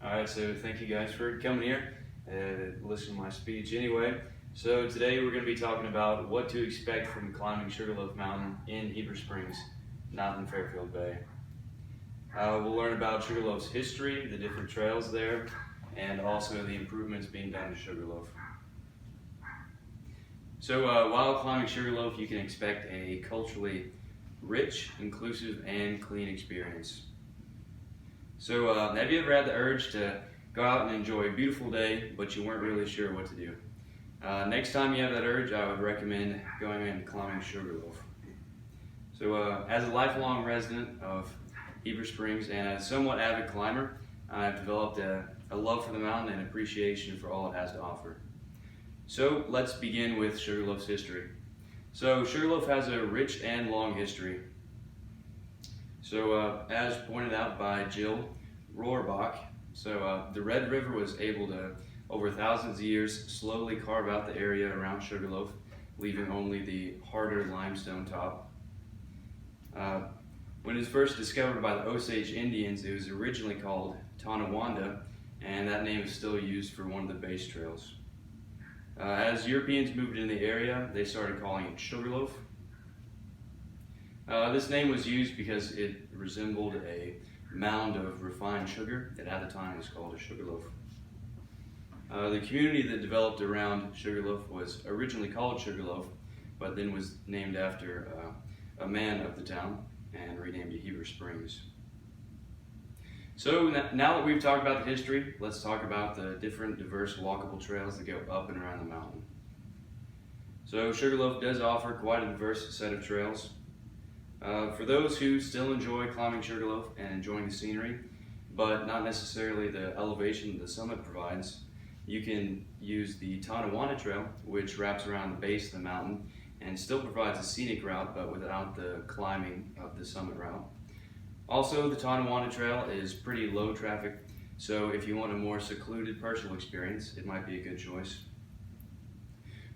Alright, so thank you guys for coming here and listening to my speech anyway. So today we're going to be talking about what to expect from climbing Sugerloaf Mountain in Heber Springs, not in Fairfield Bay. We'll learn about Sugarloaf's history, the different trails there, and also the improvements being done to Sugarloaf. So while climbing Sugarloaf, you can expect a culturally rich, inclusive, and clean experience. So have you ever had the urge to go out and enjoy a beautiful day, but you weren't really sure what to do? Next time you have that urge, I would recommend going and climbing Sugarloaf. So as a lifelong resident of Heber Springs and a somewhat avid climber, I've developed a love for the mountain and appreciation for all it has to offer. So let's begin with Sugarloaf's history. So Sugarloaf has a rich and long history. So as pointed out by Jill Rohrbach, the Red River was able to, over thousands of years, slowly carve out the area around Sugarloaf, leaving only the harder limestone top. When it was first discovered by the Osage Indians, it was originally called Tonawanda, and that name is still used for one of the base trails. As Europeans moved into the area, they started calling it Sugarloaf. This name was used because it resembled a mound of refined sugar that at the time was called a sugarloaf. The community that developed around Sugarloaf was originally called Sugarloaf, but then was named after a man of the town and renamed to Heber Springs. So now that we've talked about the history, let's talk about the different diverse walkable trails that go up and around the mountain. So Sugarloaf does offer quite a diverse set of trails. For those who still enjoy climbing Sugarloaf and enjoying the scenery, but not necessarily the elevation the summit provides, you can use the Tonawanda Trail, which wraps around the base of the mountain and still provides a scenic route, but without the climbing of the summit route. Also, the Tonawanda Trail is pretty low traffic, so if you want a more secluded personal experience, it might be a good choice.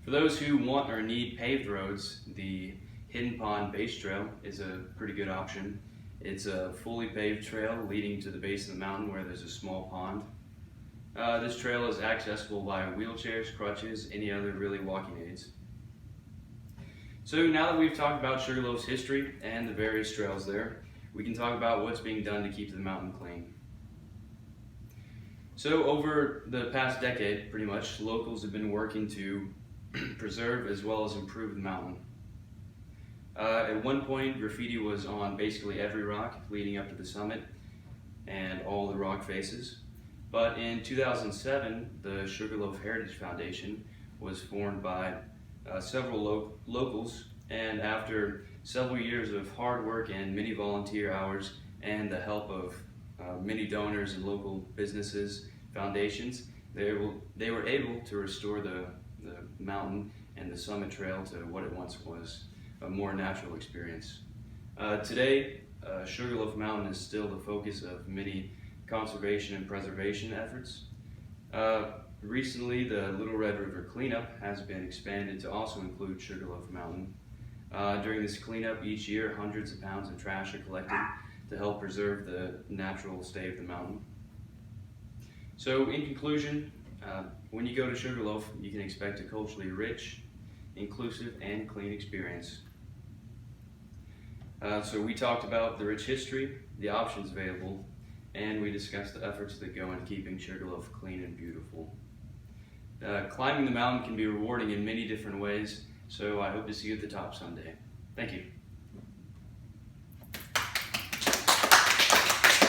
For those who want or need paved roads, the Hidden Pond Base Trail is a pretty good option. It's a fully paved trail leading to the base of the mountain where there's a small pond. This trail is accessible by wheelchairs, crutches, any other really walking aids. So now that we've talked about Sugarloaf's history and the various trails there, we can talk about what's being done to keep the mountain clean. So over the past decade, pretty much, locals have been working to preserve as well as improve the mountain. At one point, graffiti was on basically every rock leading up to the summit and all the rock faces. But in 2007, the Sugarloaf Heritage Foundation was formed by several locals, and after several years of hard work and many volunteer hours and the help of many donors and local businesses, foundations, they were able to restore the mountain and the summit trail to what it once was, a more natural experience. Today, Sugarloaf Mountain is still the focus of many conservation and preservation efforts. Recently, the Little Red River cleanup has been expanded to also include Sugarloaf Mountain. During this cleanup each year, hundreds of pounds of trash are collected to help preserve the natural state of the mountain. So in conclusion, when you go to Sugarloaf, you can expect a culturally rich, inclusive, and clean experience. So we talked about the rich history, the options available, and we discussed the efforts that go into keeping Sugarloaf clean and beautiful. Climbing the mountain can be rewarding in many different ways, so I hope to see you at the top someday. Thank you.